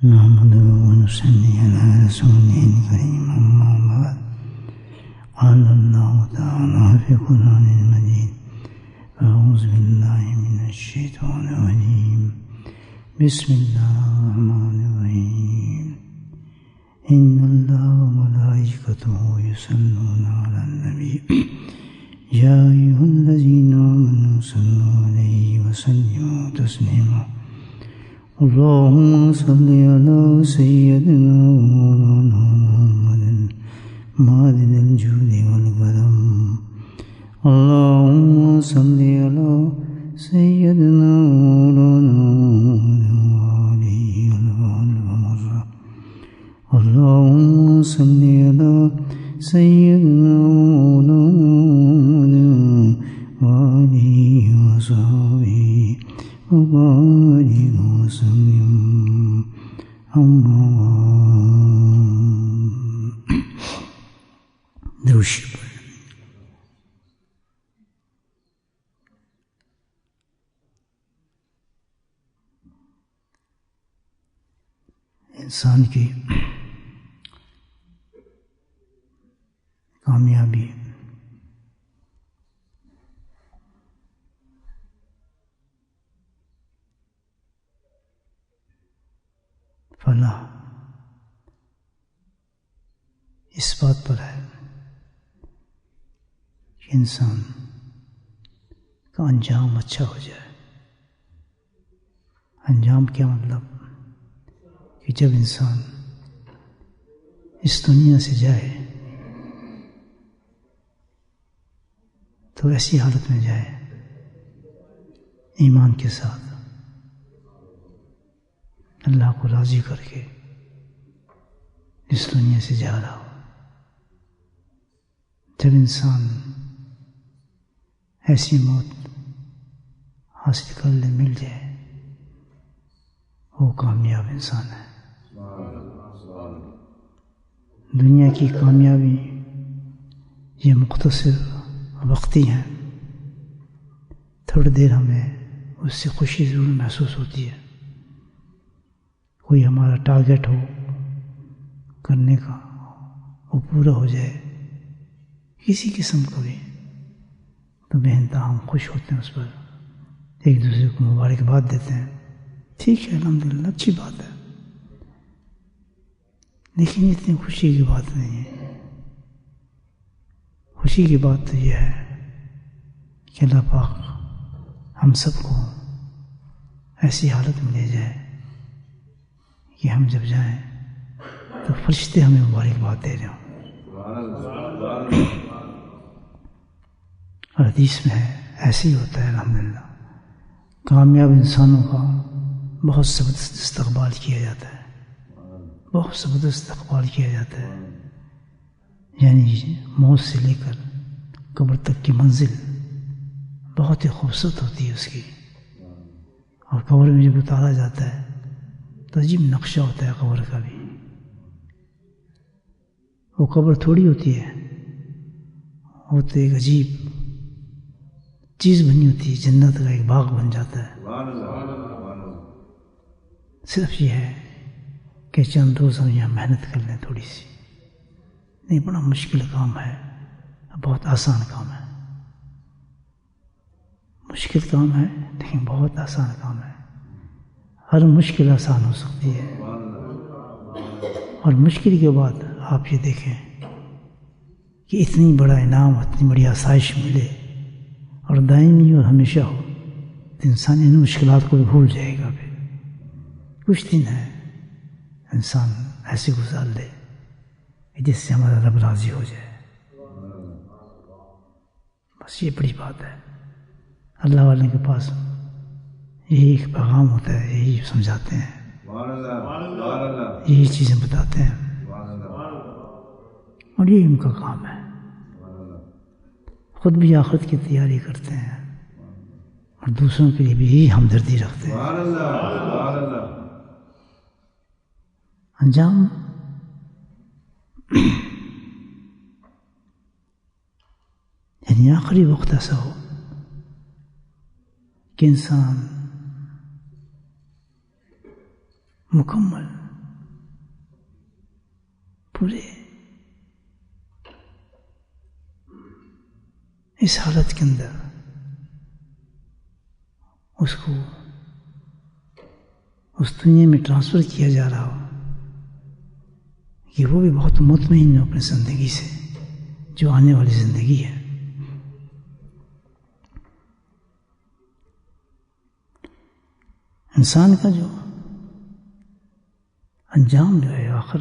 نحمده ونصلي على رسوله الكريم أما بعد قال الله تعالى في القرآن المجيد أعوذ بالله من الشيطان الرجيم بسم الله الرحمن الرحيم إن الله وملائكته يصلون على النبي يا أيها الذين آمنوا صلوا عليه وسلموا تسليما اللهم صل على سيدنا ومولانا محمد معدن الجود والكرم اللهم صل على سيدنا ومولانا محمد وآله والآل ومرة اللهم صل على سيدنا ومولانا محمد وآله وصحبه وبارك وسلم أما درشی پر انسان کی کامیابی فلاح اس بات پر ہے کہ انسان کا انجام اچھا ہو جائے۔ انجام کیا مطلب؟ کہ جب انسان اس دنیا سے جائے تو ایسی حالت میں جائے ایمان کے ساتھ، اللہ کو راضی کر کے اس دنیا سے جا رہا ہو۔ جب انسان ایسی موت حاصل کر لے، مل جائے، وہ کامیاب انسان ہے۔ دنیا کی کامیابی یہ مختصر وقتی ہیں، تھوڑی دیر ہمیں اس سے خوشی ضرور محسوس ہوتی ہے، کوئی ہمارا ٹارگیٹ ہو کرنے کا، وہ پورا ہو جائے کسی قسم کا بھی، تو بے انتہا ہم خوش ہوتے ہیں، اس پر ایک دوسرے کو مبارکباد دیتے ہیں، ٹھیک ہے الحمدللہ اچھی بات ہے، لیکن اتنی خوشی کی بات نہیں ہے۔ خوشی کی بات تو یہ ہے کہ اللہ پاک ہم سب کو ایسی حالت میں لے جائے کہ ہم جب جائیں تو فرشتے ہمیں مبارکباد دے رہے ہوں۔ اور حدیث میں ہے ایسے ہی ہوتا ہے الحمدللہ، کامیاب انسانوں کا بہت زبردست استقبال کیا جاتا ہے، بہت زبردست استقبال کیا جاتا ہے، یعنی موت سے لے کر قبر تک کی منزل بہت ہی خوبصورت ہوتی ہے اس کی، اور قبر میں جب اتارا جاتا ہے تو عجیب نقشہ ہوتا ہے قبر کا بھی۔ وہ قبر تھوڑی ہوتی ہے، وہ تو ایک عجیب چیز بنی ہوتی ہے، جنت کا ایک باغ بن جاتا ہے۔ صرف یہ ہے کہ چند روز ہم یہاں محنت کر لیں تھوڑی سی، نہیں بڑا مشکل کام ہے، بہت آسان کام ہے، مشکل کام ہے لیکن بہت آسان کام ہے۔ ہر مشکل آسان ہو سکتی ہے، اور مشکل کے بعد آپ یہ دیکھیں کہ اتنی بڑا انعام، اتنی بڑی آسائش ملے اور دائمی اور ہمیشہ ہو، تو انسان ان مشکلات کو بھول جائے گا۔ پھر کچھ دن ہے انسان ایسے گزار لے جس سے ہمارا رب راضی ہو جائے، بس یہ بڑی بات ہے۔ اللہ والے کے پاس یہی ایک پیغام ہوتا ہے، یہی سمجھاتے ہیں، یہی چیزیں بتاتے ہیں، اور یہی ان کا کام ہے۔ خود بھی آخرت کی تیاری کرتے ہیں اور دوسروں کے لیے بھی یہی ہمدردی رکھتے ہیں۔ انجام یعنی آخری وقت ایسا ہو کہ انسان مکمل پورے اس حالت کے اندر اس کو اس دنیا میں ٹرانسفر کیا جا رہا ہو کہ وہ بھی بہت مطمئن ہو اپنی زندگی سے جو آنے والی زندگی ہے. انسان کا جو انجام جو ہے آخر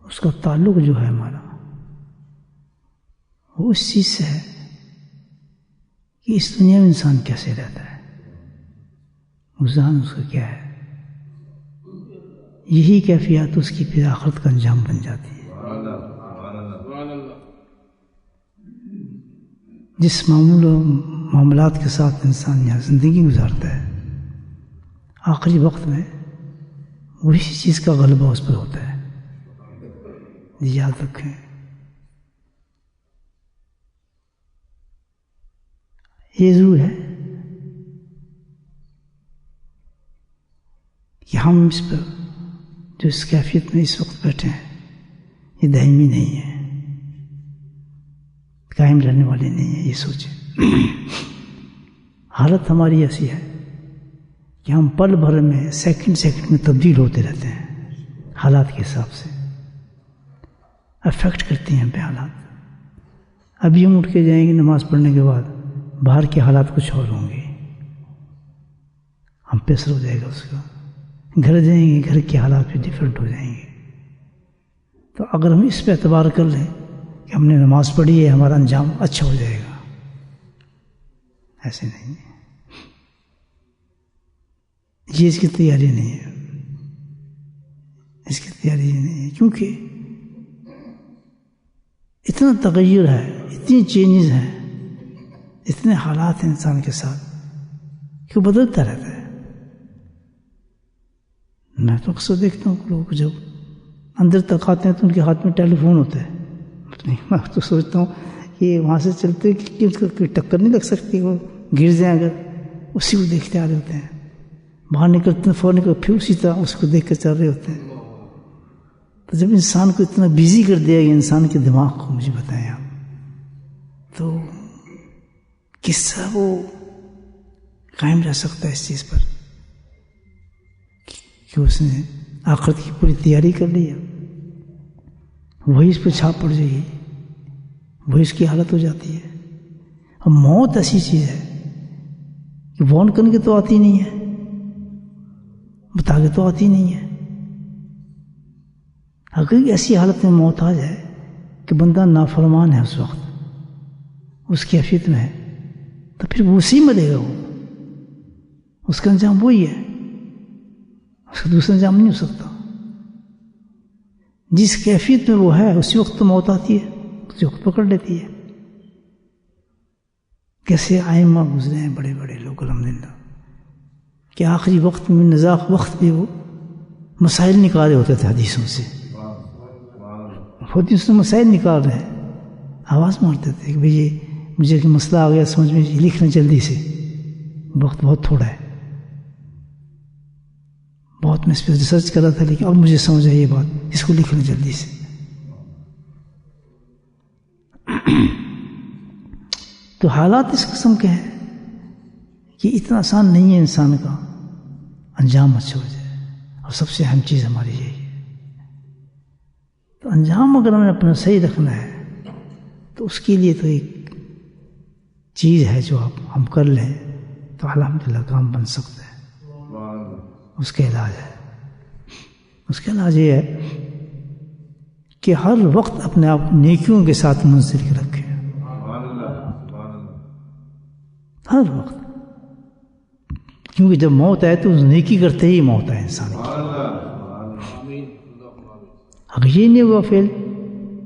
اس کا تعلق جو ہے ہمارا وہ اس چیز سے ہے کہ اس دنیا میں انسان کیسے رہتا ہے، گزارن اس کا کیا ہے. یہی کیفیات اس کی پھر آخرت کا انجام بن جاتی ہے. جس معاملات کے ساتھ انسان یہاں زندگی گزارتا ہے آخری وقت میں وہی چیز کا غلبہ اس پر ہوتا ہے. یاد رکھیں یہ ضرور ہے کہ ہم اس پر جو اس کیفیت میں اس وقت بیٹھے ہیں یہ دائمی نہیں ہے، قائم رہنے والے نہیں ہیں. یہ سوچیں حالت ہماری ایسی ہے کہ ہم پل بھر میں سیکنڈ میں تبدیل ہوتے رہتے ہیں. حالات کے حساب سے افیکٹ کرتے ہیں ہم پہ حالات. ابھی ہم اٹھ کے جائیں گے نماز پڑھنے کے بعد باہر کے حالات کچھ اور ہوں گے، ہم پہ اثر ہو جائے گا اس کا. گھر جائیں گے گھر کے حالات بھی ڈفرینٹ ہو جائیں گے. تو اگر ہم اس پہ اعتبار کر لیں کہ ہم نے نماز پڑھی ہے ہمارا انجام اچھا ہو جائے گا، ایسے نہیں ہے. یہ اس کی تیاری نہیں ہے، اس کی تیاری نہیں ہے کیونکہ اتنا تغیر ہے، اتنی چینجز ہیں، اتنے حالات ہیں انسان کے ساتھ کہ وہ بدلتا رہتا ہے. میں تو اکثر دیکھتا ہوں لوگ جب اندر تک آتے ہیں تو ان کے ہاتھ میں ٹیلی فون ہوتا ہے. میں تو سوچتا ہوں کہ وہاں سے چلتے کہ کوئی ٹکر نہیں لگ سکتی، وہ گر جائیں اگر اسی کو دیکھتے آ رہے ہوتے ہیں. باہر نکلتے ہیں فوراً پھر اسی طرح اس کو دیکھ کر چل رہے ہوتے ہیں. تو جب انسان کو اتنا بیزی کر دیا گیا انسان کے دماغ کو، مجھے بتائیں آپ، تو کس طرح وہ قائم رہ سکتا ہے اس چیز پر کہ اس نے آخرت کی پوری تیاری کر لی ہے. وہی اس پہ چھاپ پڑ جائے گی، وہی اس کی حالت ہو جاتی ہے. اب موت ایسی چیز ہے کہ وارن کرنے کے تو آتی نہیں ہے، بتا کے تو آتی نہیں ہے. اگر ایسی حالت میں موت آ جائے کہ بندہ نافرمان ہے اس وقت اس کیفیت میں ہے تو پھر وہ اسی مرے گا. وہ اس کا انجام وہی ہے، اس کا دوسرا انجام نہیں ہو سکتا. جس کیفیت میں وہ ہے اسی وقت تو موت آتی ہے، اسی وقت پکڑ لیتی ہے. کیسے آئمہ گزرے ہیں بڑے بڑے لوگ الحمدللہ کہ آخری وقت میں نزاق وقت بھی وہ مسائل نکالے ہوتے تھے حدیثوں سے. حدیث میں مسائل نکال رہے ہیں، آواز مارتے تھے کہ بھئی یہ مجھے کہ مسئلہ آ گیا سمجھ میں، لکھنا جلدی سے، وقت بہت تھوڑا ہے. بہت میں اس پہ ریسرچ کر رہا تھا لیکن اب مجھے سمجھ آئی یہ بات، اس کو لکھنا جلدی سے. تو حالات اس قسم کے ہیں کہ اتنا آسان نہیں ہے انسان کا انجام اچھا ہو جائے. اور سب سے اہم چیز ہماری یہی ہے. تو انجام اگر ہمیں اپنا صحیح رکھنا ہے تو اس کے لیے تو ایک چیز ہے جو ہم کر لیں تو الحمدللہ کام بن سکتا ہے. اس کا علاج ہے، اس کا علاج یہ ہے کہ ہر وقت اپنے آپ نیکیوں کے ساتھ منسلک رکھیں. ہر وقت، کیونکہ جب موت آئے تو نیکی کرتے ہی موت آئے انسان کی. اگر یہ نہیں ہوا فیل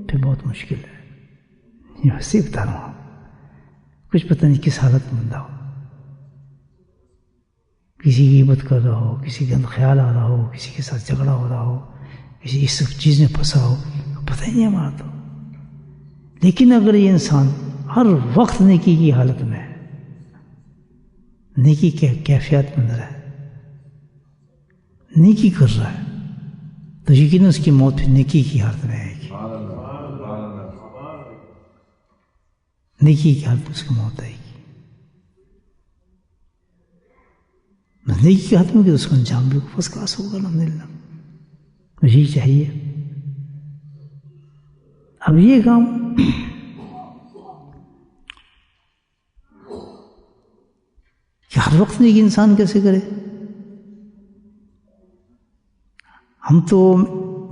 پھر بہت مشکل ہے. یہ ویسے بتا رہا ہوں، کچھ پتہ نہیں کس حالت میں بندہ ہو، کسی کی غیبت کر رہا ہو، کسی کے اندر خیال آ رہا ہو، کسی کے ساتھ جھگڑا ہو رہا ہو، کسی اس سب چیز میں پھنسا ہو، پتہ ہی نہیں ہمارا تو. لیکن اگر یہ انسان ہر وقت نیکی کی حالت میں ہے، نیکی کے کیفیت میں اندر ہے، نیکی کر رہا ہے، تو یقیناً اس کی موت پھر نیکی کی حالت میں آئے گی. نیکی کی حالت میں اس کی موت آئے گی. نیکی کی حالت میں کہ اس کا انجام بھی فرسٹ کلاس ہوگا. الحمدللہ یہی چاہیے. اب یہ کام کہ ہر وقت نیکی انسان کیسے کرے؟ ہم تو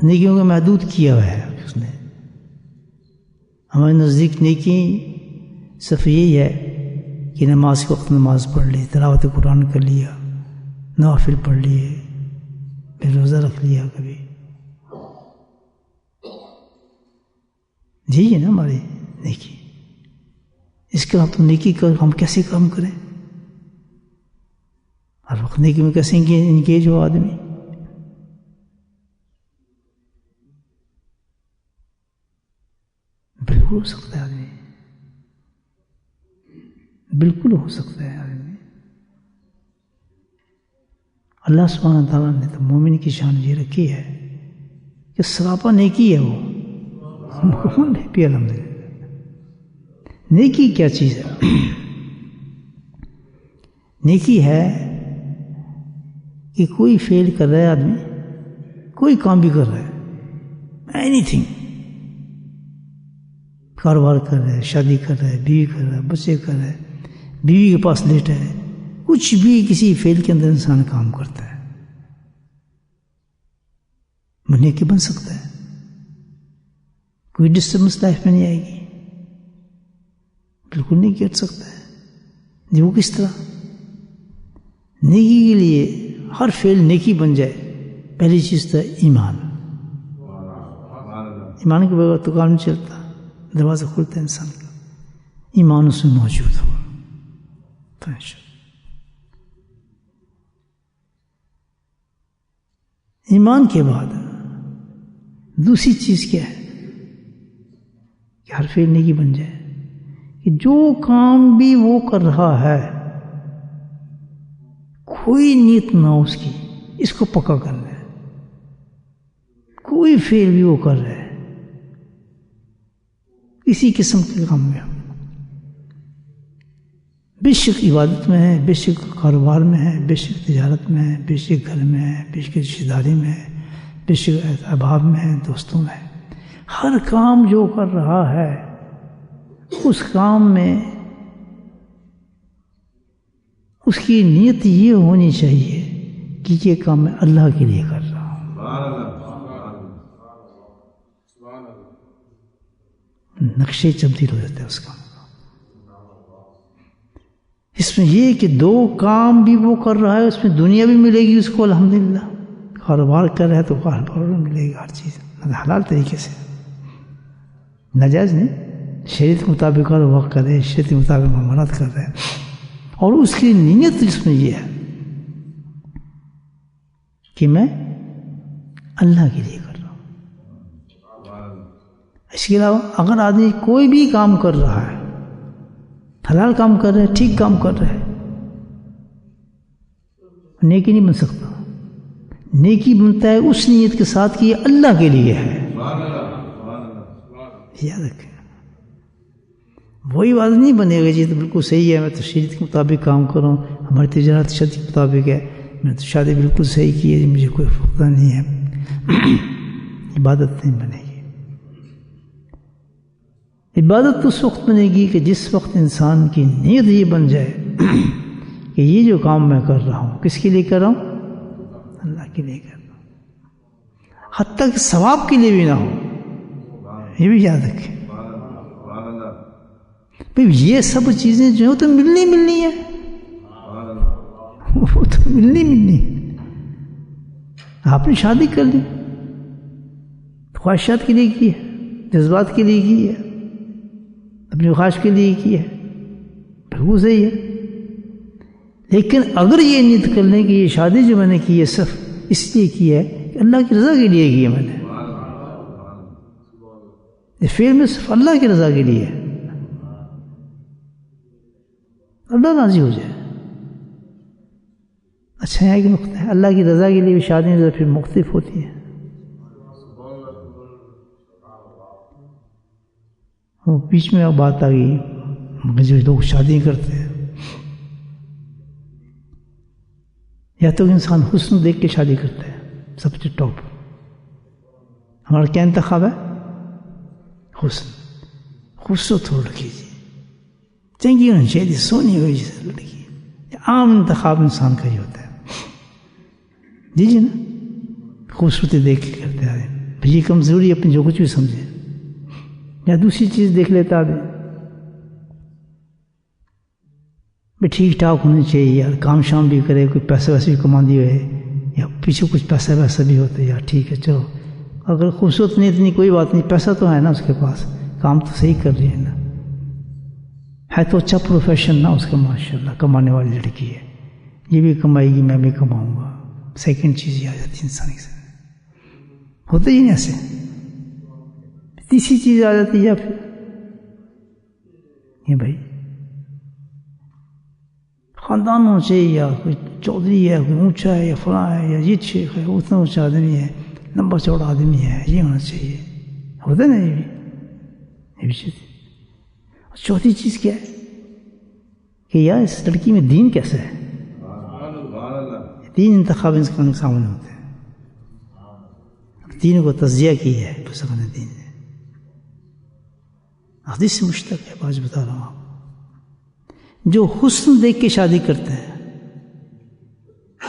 نیکیوں کو محدود کیا ہوا ہے اس نے. ہمارے نزدیک نیکی صرف یہی ہے کہ نماز کے وقت نماز پڑھ لی، تلاوت قرآن کر لیا، نوافل پڑھ لیے، پھر روزہ رکھ لیا کبھی. یہی ہے نا ہماری نیکی. اس کے بعد تو نیکی کر ہم کیسے کام کریں؟ ہر وقت نیکی میں کیسے انگیج ہو آدمی؟ بالکل ہو سکتا ہے آدمی، بالکل ہو سکتا ہے آدمی. اللہ سبحانہ تعالیٰ نے تو مومن کی شان یہ رکھی ہے کہ سراپا نیکی ہے. وہ مکمل بھی الحمدللہ. نیکی کیا چیز ہے؟ نیکی ہے کہ کوئی فیل کر رہا ہے آدمی، کوئی کام بھی کر رہا ہے، اینی تھنگ، کاروبار کر رہا ہے، شادی کر رہا ہے، بیوی کر رہا ہے، بچے کر رہا ہے، بیوی کے پاس لیٹ ہے، کچھ بھی کسی فیل کے اندر انسان کام کرتا ہے، وہ نیکی بن سکتا ہے. کوئی ڈسٹربنس لائف میں نہیں آئے گی، بالکل نہیں کر سکتا ہے. جی وہ کس طرح؟ نیکی کے لیے ہر فعل نیکی بن جائے، پہلی چیز تو ایمان. ایمان کے بغیر تو کام نہیں چلتا. دروازہ کھلتا ہے انسان کا، ایمان اس میں موجود ہو. ایمان کے بعد دوسری چیز کیا ہے کہ ہر فعل نیکی بن جائے کہ جو کام بھی وہ کر رہا ہے کوئی نیت نہ ہو اس کی، اس کو پکا کرنا ہے. کوئی فعل بھی وہ کر رہا ہے کسی قسم کے کام میں، بے شک عبادت میں ہے، بے شک کاروبار میں ہے، بے شک تجارت میں ہے، بے شک گھر میں ہے، بے شک رشتہ داری میں ہے، بے شک احباب میں ہے، دوستوں میں ہے، ہر کام جو کر رہا ہے اس کام میں اس کی نیت یہ ہونی چاہیے کہ یہ کام میں اللہ کے لیے کر رہا ہوں. نقشے تبدیل ہو جاتے ہیں اس کام کا. اس میں یہ کہ دو کام بھی وہ کر رہا ہے، اس میں دنیا بھی ملے گی اس کو الحمدللہ. کاروبار کر رہا ہے تو کاروبار میں ملے گی ہر چیز حلال طریقے سے، ناجائز نہیں، شریعت کے مطابق کاروبار کر رہے، شریعت کے مطابق معاملات کر رہے ہیں. اور اس کی نیت اس میں یہ ہے کہ میں اللہ کے لیے کر رہا ہوں. اس کے علاوہ اگر آدمی کوئی بھی کام کر رہا ہے، حلال کام کر رہا ہے، ٹھیک کام کر رہا ہے، نیکی نہیں بن سکتا. نیکی بنتا ہے اس نیت کے ساتھ کہ یہ اللہ کے لیے ہے. یاد رکھیں، وہی بات نہیں بنے گا جی تو بالکل صحیح ہے، میں تو شریعت کے مطابق کام کروں، ہماری تجارت شریعت کے مطابق ہے، میں تو شادی بالکل صحیح کی ہے، مجھے کوئی فقدہ نہیں ہے. عبادت نہیں بنے گی. عبادت اس وقت بنے گی کہ جس وقت انسان کی نیت یہ بن جائے کہ یہ جو کام میں کر رہا ہوں کس کے لیے کر رہا ہوں؟ اللہ کے لیے کر رہا ہوں. حتیٰ کہ ثواب کے لیے بھی نہ ہو، یہ بھی یاد رکھیں. یہ سب چیزیں جو ہیں وہ تو ملنی ہے، وہ تو ملنی ہے. آپ نے شادی کر لی، خواہشات کے لیے کی ہے، جذبات کے لیے کی ہے، اپنی خواہش کے لیے کی ہے، بالکل صحیح ہے. لیکن اگر یہ نیت کر لیں کہ یہ شادی جو میں نے کی ہے صرف اس لیے کی ہے کہ اللہ کی رضا کے لیے کی ہے، میں نے یہ فعل میں صرف اللہ کی رضا کے لیے ہے، اللہ راضی ہو جائے. اچھا ہے کہ نقطہ ہے، اللہ کی رضا کے لیے بھی شادی پھر مختلف ہوتی ہے. وہ بیچ میں بات آ گئی جو لوگ شادی کرتے ہیں، یا تو انسان حسن دیکھ کے شادی کرتا ہے، سب سے ٹاپ. ہمارا کیا انتخاب ہے؟ حسن. خوبصورت ہو لڑکی جی، چنگی ہونی چاہیے، سونی ہوئی لڑکی. عام انتخاب انسان کا ہی ہوتا ہے. جی نا، خوبصورتی دیکھ کے کرتے آ رہے، یہ کمزوری اپنی جو کچھ بھی سمجھے، یا دوسری چیز دیکھ لیتا آدمی، بھی ٹھیک ٹھاک ہونی چاہیے، یار کام شام بھی کرے، کوئی پیسے ویسے بھی کما دیے ہوئے، یا پیچھے کچھ پیسہ ویسا بھی ہوتا ہے، یار ٹھیک ہے چلو. اگر خوبصورت نہیں اتنی کوئی بات نہیں، پیسہ تو ہے نا اس کے پاس، کام تو صحیح کر رہی ہے نا، ہے تو اچھا پروفیشن نا اس کا، ماشاءاللہ کمانے والی لڑکی ہے، یہ بھی کمائے گی میں بھی کماؤں گا. سیکنڈ چیز یہ آ جاتی ہے انسان کے ساتھ، ہوتا ہی نہیں ایسے. تیسری چیز آ جاتی ہے، یا پھر یہ بھائی خاندان ہونا چاہیے، یا کوئی چودھری ہے، کوئی اونچا ہے، یا فلاں ہے، یا یہ شیخ ہے، اتنا اونچا آدمی ہے، لمبا چوڑا آدمی ہے، یہ ہونا چاہیے. ہوتا ہے نا یہ بھی چیز. چوتھی چیز کیا ہے کہ یار اس لڑکی میں دین کیسا ہے؟ تین انتخاب اس کے سامنے ہوتے ہیں. دین کو تجزیہ کی ہے بزرگان دین نے، حدیث سے مشتق ہے. آج بتا رہا ہوں آپ، جو حسن دیکھ کے شادی کرتے ہیں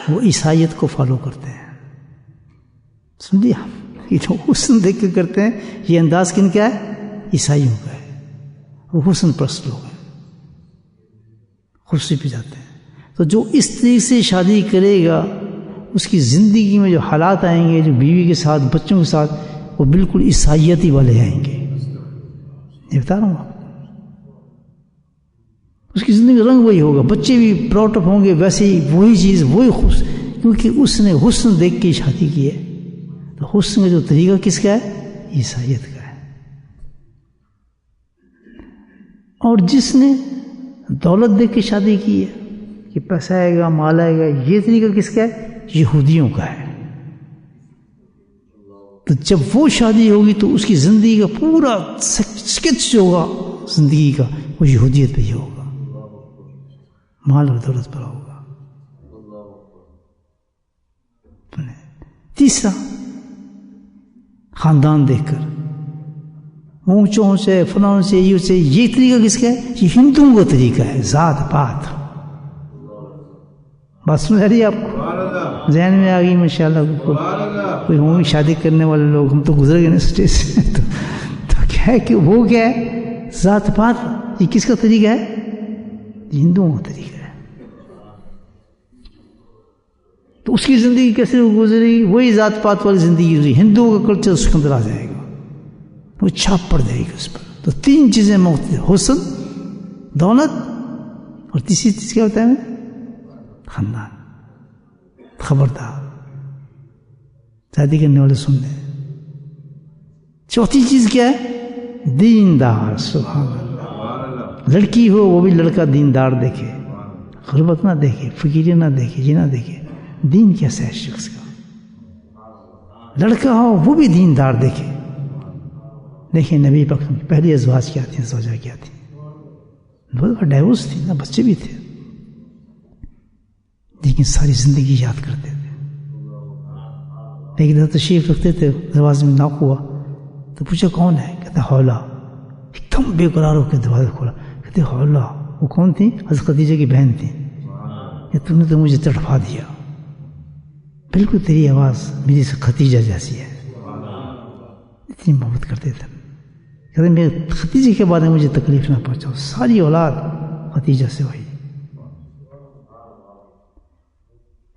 وہ عیسائیت کو فالو کرتے ہیں. سمجھیے آپ، یہ جو حسن دیکھ کے کرتے ہیں یہ انداز کن کا ہے؟ عیسائیوں کا ہے. وہ حسن پرست لوگ ہیں، خوشی پہ جاتے ہیں. تو جو اس طریقے سے شادی کرے گا اس کی زندگی میں جو حالات آئیں گے، جو بیوی کے ساتھ بچوں کے ساتھ، وہ بالکل عیسائیتی والے آئیں گے. یہ بتا رہا ہوں آپ، اس کی زندگی رنگ وہی ہوگا، بچے بھی پراؤڈ اپ ہوں گے ویسے ہی، وہی چیز وہی خوش، کیونکہ اس نے حسن دیکھ کے شادی کی ہے. تو حسن کا جو طریقہ کس کا ہے؟ عیسائیت کا ہے. اور جس نے دولت دیکھ کے شادی کی ہے کہ پیسہ آئے گا، مال آئے گا، یہ طریقہ کس کا ہے؟ یہودیوں کا ہے. تو جب وہ شادی ہوگی تو اس کی زندگی کا پورا سکیچ جو ہوگا زندگی کا وہ یہودیت پہ ہی ہوگا، مال اور دولت پر ہوگا. تیسرا، خاندان دیکھ کر، اونچوں سے فلاں سے یہ طریقہ کس کا ہے؟ یہ ہندوؤں کا طریقہ ہے، ذات پات. بات سمجھ آ رہی ہے آپ کو؟ ذہن میں آ گئی ماشاءاللہ. کوئی ہوں گے شادی کرنے والے لوگ، ہم تو گزر گئے نا اسٹیج سے. تو کیا ہے کہ وہ کیا ہے؟ ذات پات. یہ کس کا طریقہ ہے؟ یہ ہندوؤں کا طریقہ ہے. تو اس کی زندگی کیسے گزری؟ وہی ذات پات والی زندگی گزری، ہندوؤں کا کلچر اس کے اندر آ جائے گا، وہ چھاپ پڑ جائے گی اس پر. تو تین چیزیں مختلف، حسن، دولت، اور تیسری چیز کیا ہوتا ہے؟ خاندان. خبردار شادی کرنے والے سن لیں. چوتھی چیز کیا ہے؟ دیندار. سبحان اللہ. لڑکی ہو وہ بھی لڑکا دیندار دیکھے، غربت نہ دیکھے، فقیری نہ دیکھے، یہ نہ دیکھے. دین کیسا ہے شخص کا؟ لڑکا ہو وہ بھی دیندار دیکھے. دیکھیں نبی پاک پہلی ازواج کیا تھیں، زوجہ کیا تھیں، ڈائیورس تھی نا، بچے بھی تھے، لیکن ساری زندگی یاد کرتے تھے. ایک دفعہ تشریف رکھتے تھے، دروازے میں ناک ہوا تو پوچھا کون ہے؟ کہتے حولا. ایک دم بے قرار ہو کے دروازہ کھولا. کہتے حولا. وہ کون تھی؟ حضرت خدیجہ کی بہن تھی. کہ تم نے تو مجھے تڑپا دیا، بالکل تیری آواز میری سے خدیجہ جیسی ہے. اتنی محبت کرتے تھے. کہتے میرے خدیجہ کے بارے میں مجھے تکلیف نہ پہنچاؤ، ساری اولاد خدیجہ سے ہوئی.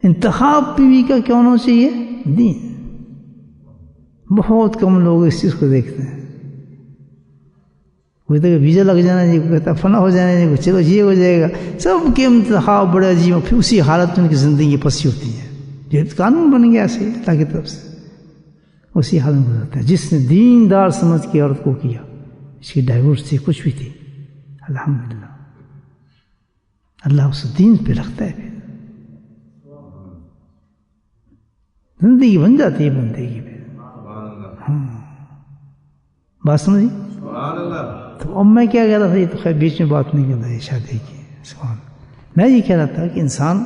انتخاب بیوی کا کیا ہونا چاہیے؟ دین. بہت کم لوگ اس چیز کو دیکھتے ہیں. کوئی تو ویزا لگ جانا جی، کوئی کہتا فنا ہو جانا جی، چلو یہ ہو جائے گا. سب کے انتخاب بڑے عجیب، پھر اسی حالت میں ان کی زندگی پسی ہوتی ہے. یہ قانون بن گیا ایسے اللہ کی طرف سے، اسی حال میں گزرتا ہے. جس نے دیندار سمجھ کے عورت کو کیا، اس کی ڈائیورس تھی، کچھ بھی تھی، الحمدللہ اللہ اس دین پہ رکھتا ہے، زندگی بن جاتی ہے بندے کی. ہاں بات سمجھی؟ تو اب میں کیا کہہ رہا تھا، یہ تو خیر بیچ میں بات نہیں کر رہا ہے شادی کی، میں یہ کہہ رہا تھا کہ انسان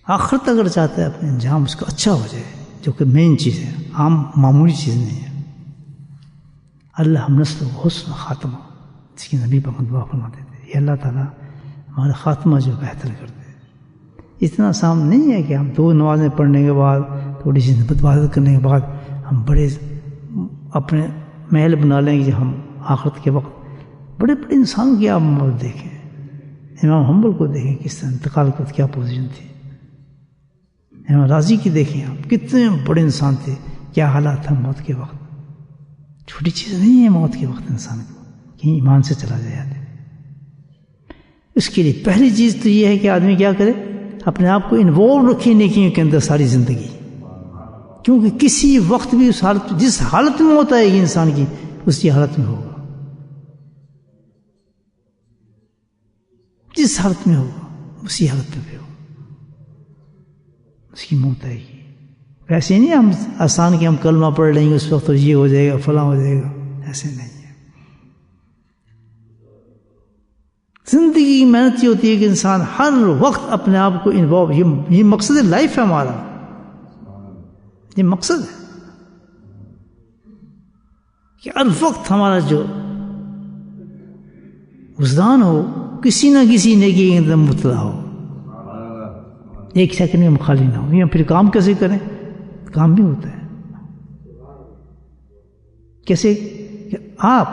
آخرت اگر چاہتا ہے اپنے انجام اس کا اچھا ہو جائے، جو کہ مین چیز ہے، عام معمولی چیز نہیں ہے، اللہ ہم نسل و حسن خاتمہ، جس کی نبی پاک دعا فرماتے تھے، یہ اللہ تعالیٰ ہمارا خاتمہ جو بہتر کر دے۔ اتنا آسان نہیں ہے کہ ہم 2 نمازیں پڑھنے کے بعد، تھوڑی سی عبادت کرنے کے بعد ہم بڑے اپنے محل بنا لیں گے، ہم آخرت کے وقت بڑے بڑے انسانوں کی آپ موت دیکھیں، امام حنبل کو دیکھیں کس طرح انتقال کے وقت کیا پوزیشن تھی، امام راضی کی دیکھیں آپ کتنے بڑے انسان تھے، کیا حالات تھا موت کے وقت۔ چھوٹی چیز نہیں ہے موت کے وقت انسان کو کہیں ایمان سے چلا جائے۔ اس کے لیے پہلی چیز تو یہ ہے کہ آدمی کیا کرے، اپنے آپ کو انوالو رکھے نیکیوں کے اندر ساری زندگی، کیونکہ کسی وقت بھی اس حالت، جس حالت میں موت آئے گی انسان کی، اسی حالت میں ہوگا، جس حالت میں ہوگا اسی حالت میں بھی ہوگا، اس کی موت آئے گی۔ ایسے نہیں ہم آسان کہ ہم کلمہ پڑھ لیں گے اس وقت تو یہ ہو جائے گا فلاں ہو جائے گا، ایسے نہیں ہے۔ زندگی کی محنت یہ ہوتی ہے کہ انسان ہر وقت اپنے آپ کو انوالو، یہ مقصد لائف ہے ہمارا، یہ مقصد ہے کہ ہر وقت ہمارا جو وجدان ہو کسی نہ کسی نیکی کے اندر مبتلا ہو، ایک سیکنڈ میں خالی نہ ہو۔ یا پھر کام کیسے کریں، کام بھی ہوتا ہے کیسے کہ آپ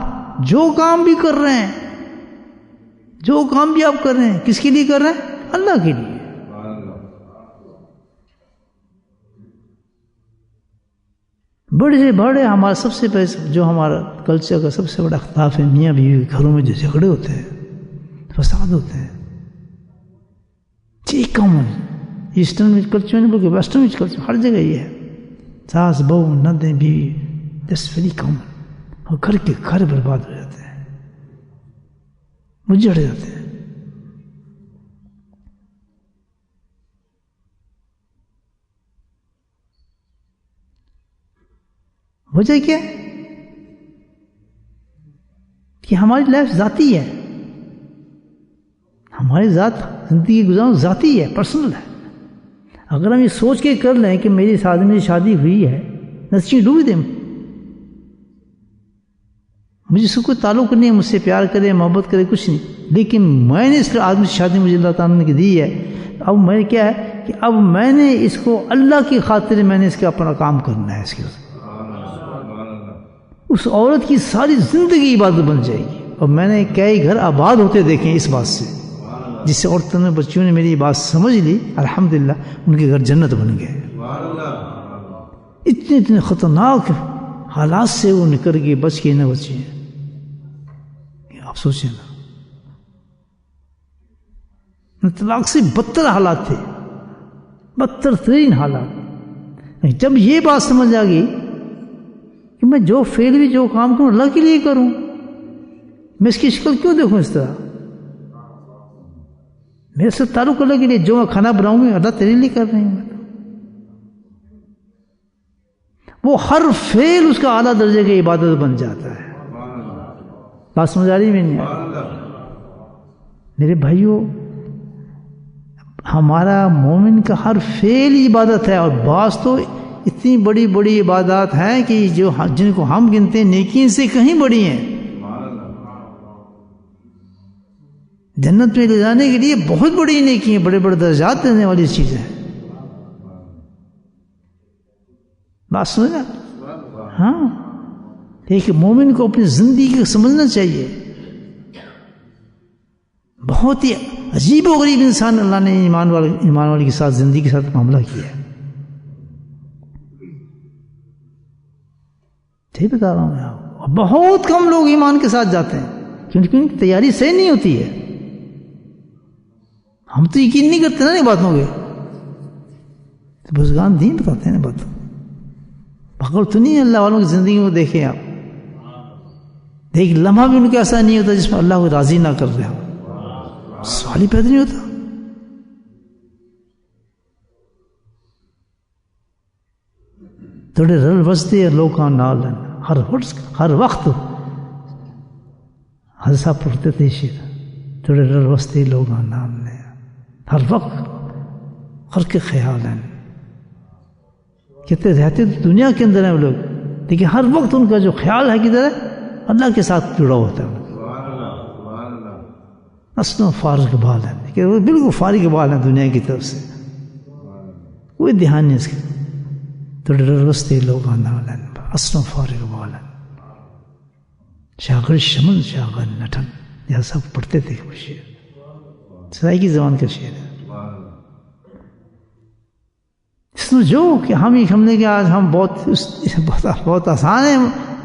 جو کام بھی کر رہے ہیں، جو کام بھی آپ کر رہے ہیں کس کے لیے کر رہے ہیں، اللہ کے لیے۔ بڑے سے بڑے ہمارا سب سے پہلے جو ہمارا کلچر کا سب سے بڑا اختلاف ہے، میاں بیوی کے گھروں میں جو جھگڑے ہوتے ہیں، فساد ہوتے ہیں، یہ کامن ایسٹرن کلچر نہیں بلکہ ویسٹرن کلچر ہر جگہ یہ ہے، ساس بہو نندیں بیوی، دس ویری کامن، اور گھر کے گھر برباد ہو جاتے ہیں، اجڑ جاتے ہیں۔ وجہ کیا ہے کہ ہماری لائف ذاتی ہے، ہماری ذات زندگی گزارنا ذاتی ہے، پرسنل ہے۔ اگر ہم یہ سوچ کے کر لیں کہ میری آدمی سے شادی ہوئی ہے، نسچی ڈو دم، مجھے سے کوئی تعلق نہیں ہے، مجھ سے پیار کرے محبت کرے کچھ نہیں، لیکن میں نے اس آدمی سے شادی مجھے اللہ تعالیٰ نے دی ہے، اب میں کیا ہے کہ اب میں نے اس کو اللہ کی خاطر میں نے اس کا اپنا کام کرنا ہے، اس کے اس عورت کی ساری زندگی عبادت بن جائے گی۔ اور میں نے کئی گھر آباد ہوتے دیکھے اس بات سے، جس سے عورتوں نے بچیوں نے میری بات سمجھ لی، الحمدللہ ان کے گھر جنت بن گئے۔ اتنے اتنے خطرناک حالات سے وہ نکل کے بچ کے نہ بچے ہیں، آپ سوچیں نا، طلاق سے بدتر حالات تھے، بدتر ترین حالات۔ جب یہ بات سمجھ آ گئی کہ میں جو فعل بھی جو کام کروں اللہ کے لیے کروں، میں اس کی شکل کیوں دیکھوں اس طرح، میرے سے تعلق اللہ کے لیے، جو میں کھانا بناؤں گی اللہ تیرے لیے کر رہے ہیں، وہ ہر فعل اس کا اعلیٰ درجے کی عبادت بن جاتا ہے۔ بات سمجھ آ رہی میں نہیں میرے بھائیوں، ہمارا مومن کا ہر فعل عبادت ہے، اور بعض تو اتنی بڑی بڑی عبادات ہیں کہ جو جن کو ہم گنتے ہیں نیکی سے کہیں بڑی ہیں، جنت میں لے جانے کے لیے بہت بڑی نیکی ہیں، بڑے بڑے درجات دینے والی چیزیں ہیں۔ بات سمجھنا، ہاں، ایک مومن کو اپنی زندگی کو سمجھنا چاہیے۔ بہت ہی عجیب و غریب انسان اللہ نے ایمان والے کے ساتھ زندگی کے ساتھ معاملہ کیا ہے، ٹھیک بتا رہا ہوں میں آپ کو۔ بہت کم لوگ ایمان کے ساتھ جاتے ہیں کیونکہ ان کی تیاری صحیح نہیں ہوتی ہے۔ ہم تو یقین نہیں کرتے نا ان باتوں کے، بزرگان دین بتاتے ہیں باتوں، بغل تو نہیں ہے اللہ والوں کی زندگی میں دیکھیں آپ، ایک لمحہ بھی ان کا ایسا نہیں ہوتا جس میں اللہ کو راضی نہ کر رہے ہو، سوال ہی پیدا نہیں ہوتا۔ تھوڑے رل بستے لوکاں نال ہر وقت حضرت صاحب پڑھتے تھے شیر تھوڑے ڈر وستے لوگ نام نے ہر وقت خلق کے خیال ہیں کہتے رہتے دنیا کے اندر ہیں وہ لوگ لیکن ہر وقت ان کا جو خیال ہے کدھر ہے اللہ کے ساتھ جڑا ہوتا ہے اصل فارغ بال ہے کہ وہ بالکل فارغ بال ہیں دنیا کی طرف سے کوئی دھیان نہیں اس کے تھوڑے ڈر وستے لوگ اصل فارغ بال ہیں شاغل شمن شاغل نٹن یہ سب پڑھتے تھے وہ شعر سرائی کی زبان کا شعر ہے اس میں جو کہ ہم نے کہ آج ہم بہت آسان ہے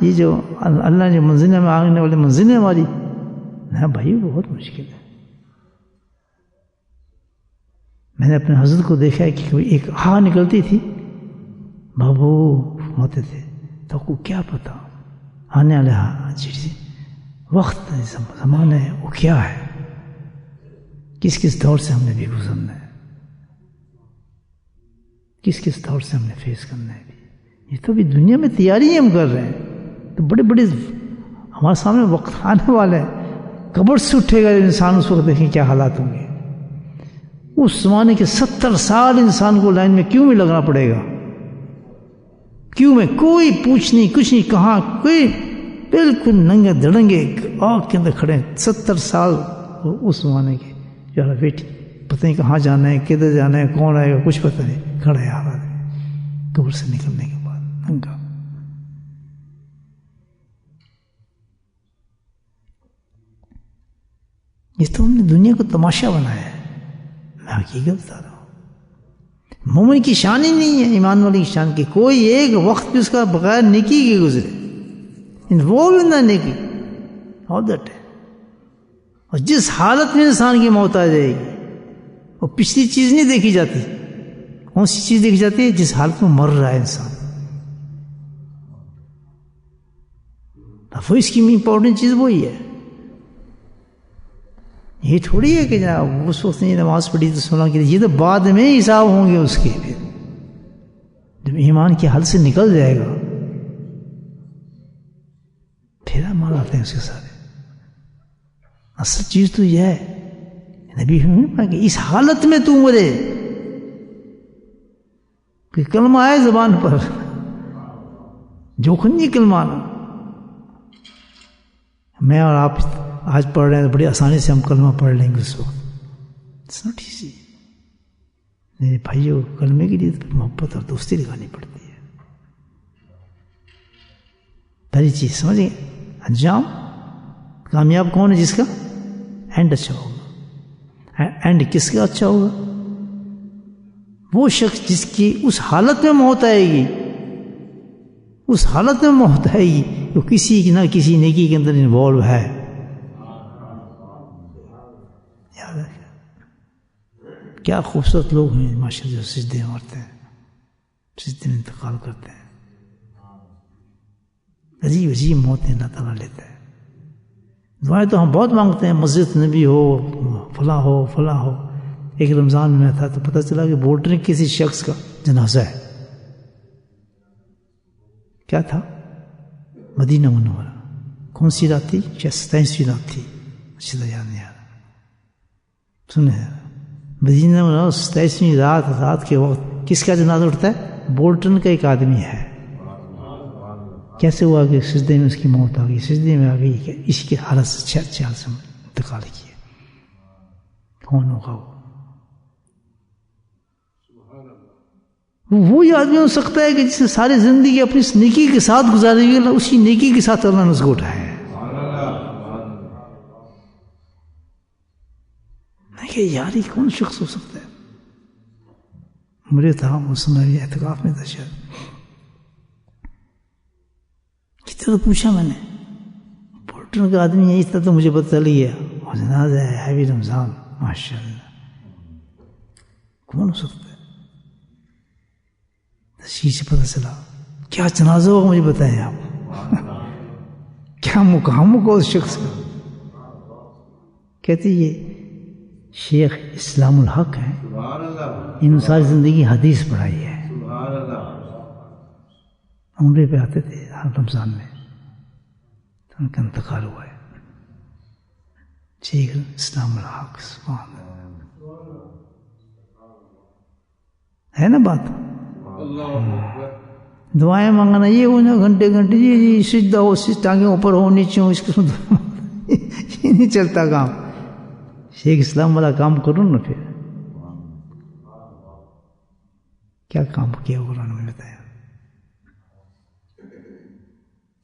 یہ جو اللہ نے منزلیں میں آنے والے منزلیں ہماری نہ بھائی بہت مشکل ہے میں نے اپنے حضرت کو دیکھا ہے کہ ایک ہا نکلتی تھی بابو ہوتے تھے تو کو کیا پتا آنے والے چیز وقت زمانہ ہے وہ کیا ہے کس دور سے ہم نے بھی گزرنا ہے کس دور سے ہم نے فیس کرنا ہے یہ تو بھی دنیا میں تیاری ہم کر رہے ہیں تو بڑے ہمارے سامنے وقت آنے والا ہے قبر سے اٹھے گا انسان اس وقت دیکھیں کیا حالات ہوں گے اس زمانے کے 70 سال انسان کو لائن میں کیوں میں لگنا پڑے گا کیوں میں کوئی پوچھ نہیں کچھ نہیں کہاں کوئی بالکل ننگے دڑنگے آگ کے اندر کھڑے 70 سال اس زمانے کے یار بیٹی پتہ نہیں کہاں جانا ہے کدھر جانا ہے کون آئے گا کچھ پتہ نہیں کھڑے آ رہا ہے قبر سے نکلنے کے بعد ننگا یہ تو ہم نے دنیا کو تماشا بنایا ہے میں حقیقت بتا رہا ہوں مومن کی شان ہی نہیں ہے ایمان والی کی شان کی کوئی ایک وقت بھی اس کا بغیر نیکی کے گزرے انوالو نہ نیکی اور دیٹ ہے اور جس حالت میں انسان کی موت آ جائے گی وہ پچھلی چیز نہیں دیکھی جاتی کون سی چیز دیکھی جاتی ہے جس حالت میں مر رہا ہے انسان وہ اس کی امپورٹنٹ چیز وہی ہے یہ تھوڑی ہے کہ جناب اس وقت نہیں نماز پڑھی تو سنا کہ یہ تو بعد میں حساب ہوں گے اس کے پھر جب ایمان کی حل سے نکل جائے گا پھر مال آتے ہیں اس کے سارے اصل چیز تو یہ ہے نبی کہ اس حالت میں تو مرے کہ کلمہ آئے زبان پر جو نہیں کلمہ میں اور آپ آج پڑھ رہے ہیں تو بڑی آسانی سے ہم کلمہ پڑھ لیں گے اس وقت اٹس ناٹ ایزی میرے بھائیوں کلمے کے لیے محبت اور دوستی دکھانی پڑتی ہے پہلی چیز سمجھیں انجام کامیاب کون ہے جس کا اینڈ اچھا ہوگا اینڈ کس کا اچھا ہوگا وہ شخص جس کی اس حالت میں موت آئے گی اس حالت میں موت آئے گی وہ کسی نہ کسی نیکی کے اندر انوالو ہے یاد ہے کیا خوبصورت لوگ ہیں ماشاء اللہ جو سجدے مارتے ہیں سجدے میں انتقال کرتے ہیں عجیب عجیب موتیں اللہ تعالیٰ لیتا ہے دعائیں تو ہم بہت مانگتے ہیں مسجد نبی ہو فلاں ہو ایک رمضان میں تھا تو پتہ چلا کہ بورڈ میں کسی شخص کا جنازہ ہے کیا تھا مدینہ منورہ کون سی رات تھی 27ویں رات تھی اچھی طرح یاد نہیں آ رہا سنیں مدینہ منورہ 27ویں رات کے وقت کس کا جنازہ اٹھتا ہے بولٹن کا ایک آدمی ہے کیسے ہوا کہ سجدے میں اس کی موت آ گئی سجدے میں آ گئی کہ اس کی حالت سے اچھے حال سے انتقال کیا کون ہوگا وہی آدمی ہو سکتا ہے کہ جس نے ساری زندگی اپنی اس نیکی کے ساتھ گزاری ہوئی اللہ اسی نیکی کے ساتھ اللہ نے اس کو اٹھایا ہے میں کہ یار یہ کون شخص ہو سکتا ہے مجھے تھا موسم اعتکاف میں تھا شاید کتنا پوچھا میں نے پورٹر کا آدمی ہے اس طرح تو مجھے پتہ چل گیا اور جنازہ ہے ہیوی رمضان ماشاء اللہ کون ہو سکتا ہے تشریح سے پتہ چلا کیا جنازہ ہوگا مجھے بتائیں آپ کیا مقام ہوگا اس شخص کا کہتے یہ شیخ اسلام الحق ہیں انہوں ساری زندگی حدیث پڑھائی ہے عمرے پہ آتے تھے رمضان میں ان کا انتقال ہوا ہے. شیخ اسلام الحق ہے نا بات. دعائیں مانگنا یہ ہو نا گھنٹے گھنٹے جی سجدہ ہو ٹانگیں اوپر ہو نیچے ہو اس قسم یہ نہیں چلتا کام. شیخ اسلام والا کام کرو نا. پھر کیا کام کیا قرآن میں بتایا.